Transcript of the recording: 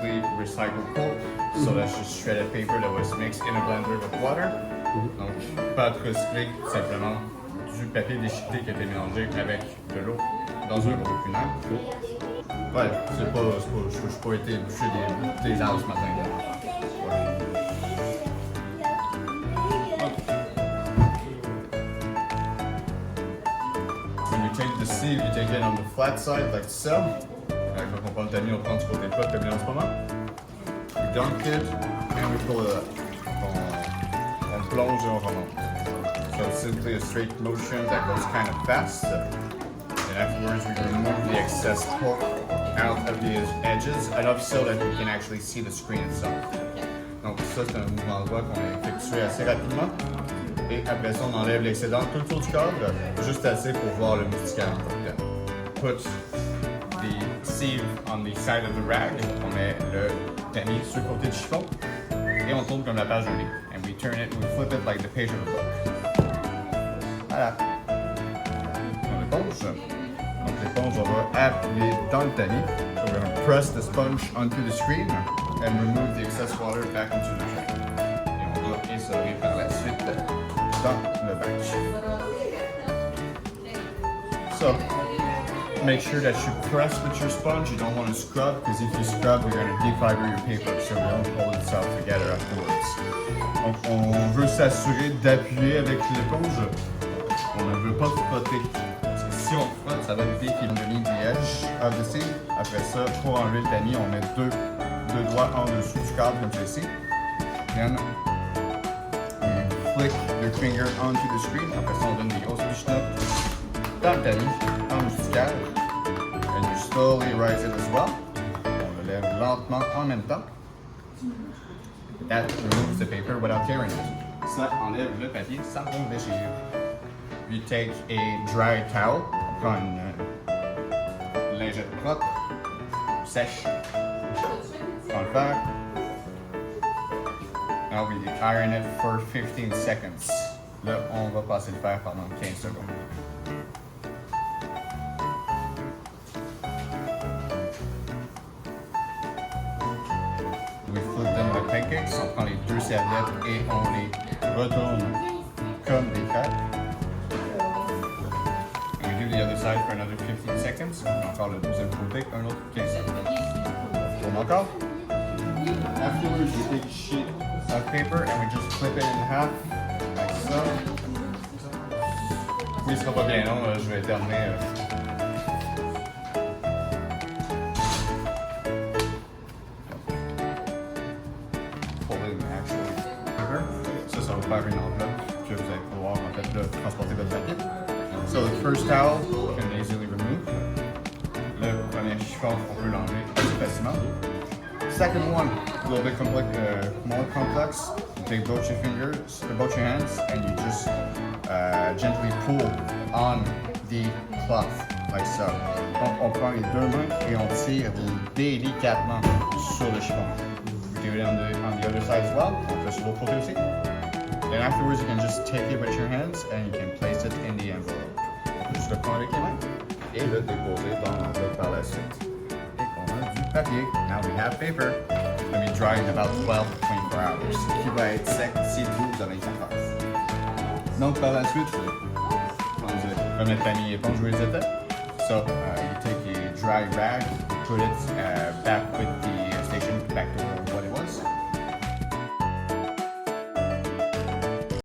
simply recycled pulp. So that's just shredded paper that was mixed in a blender with water. Donc, pâte recyclée, simplement du papier déchiqueté qui a été mélangé avec de l'eau dans un gros cunard. Ouais, je n'ai pas été boucher des arbres ce matin. When you take the sieve, you take it on the flat side, like so. Quand on prend le tamis, on prend du côté plat comme il est en ce moment. We dunk it, and we pull it up. On plonge et on remonte. So it's simply a straight motion that goes kind of fast. And afterwards, we remove the excess pulp out of the edges, enough so that we can actually see the screen itself. Donc ça, c'est un mouvement droit qu'on a effectué assez rapidement. Et après ça, on enlève l'excédent tout le tour du cadre, juste assez pour voir le moustiquaire en tant que tel. Put the sieve on the side of the rag. On met le tamis sur le côté du chiffon. Et on tourne comme la page de livre. And we turn it, we flip it like the page of a book. Voilà. On éponge. Donc l'éponge, on va appuyer dans le tamis. So we're going to press the sponge onto the screen and remove the excess water back into the tray. Et on va essorer par la suite dans le batch. So, make sure that you press with your sponge. You don't want to scrub, because if you scrub, you're going to defiber your paper, so it won't hold itself together afterwards. Donc, on veut s'assurer d'appuyer avec l'éponge. On ne veut pas frotter. Parce que si on frotte, ça va défiler the edge of the sieve. Après ça, pour enlever le tamis, on met deux doigts en dessous du cadre comme ceci. Then, you flick your finger onto the screen. Après ça, on donne des grosses pichenottes dans le tamis, en moustiquaire. And you slowly rise it as well. On le lève lentement en même temps. That removes the paper without tearing it. Ça enlève le papier sans déchirer. You take a dry towel, on prend une lingette propre, sèche, on le fer. Now we iron it for 15 seconds. Là, on va passer le fer pendant 15 secondes. We flip them like pancakes. On prend les deux serviettes et on les retourne comme des crêpes. And we do the other side for another 15 seconds. Encore le deuxième côté, un autre 15 secondes. Tourne encore. Afterwards, we take a sheet of paper and we just flip it in half, like so. Oui, ce sera pas bien long, je vais terminer. Ça va faire une enveloppe que vous allez pouvoir en fait là, transporter votre papier. So the first towel you can easily remove. Le premier chiffon, on peut l'enlever assez facilement. Second one, a little bit more complex. You take both your fingers, both your hands, and you just gently pull on the cloth, like so. Donc, on prend les deux mains et on tire délicatement sur le chiffon. We do it on the other side as well. On fait sur l'autre côté aussi. Then afterwards, you can just take it with your hands and you can place it in the envelope. On peut juste le prendre avec les mains et le déposer dans l'enveloppe par la suite. Et on a du papier. Now we have paper. It's going to be dry in about 12 to 24 hours. Qui va être sec d'ici 12 à 24 heures. Donc par la suite, comme notre tamis éponge, je vous les étais. So you take a dry rag, put it back with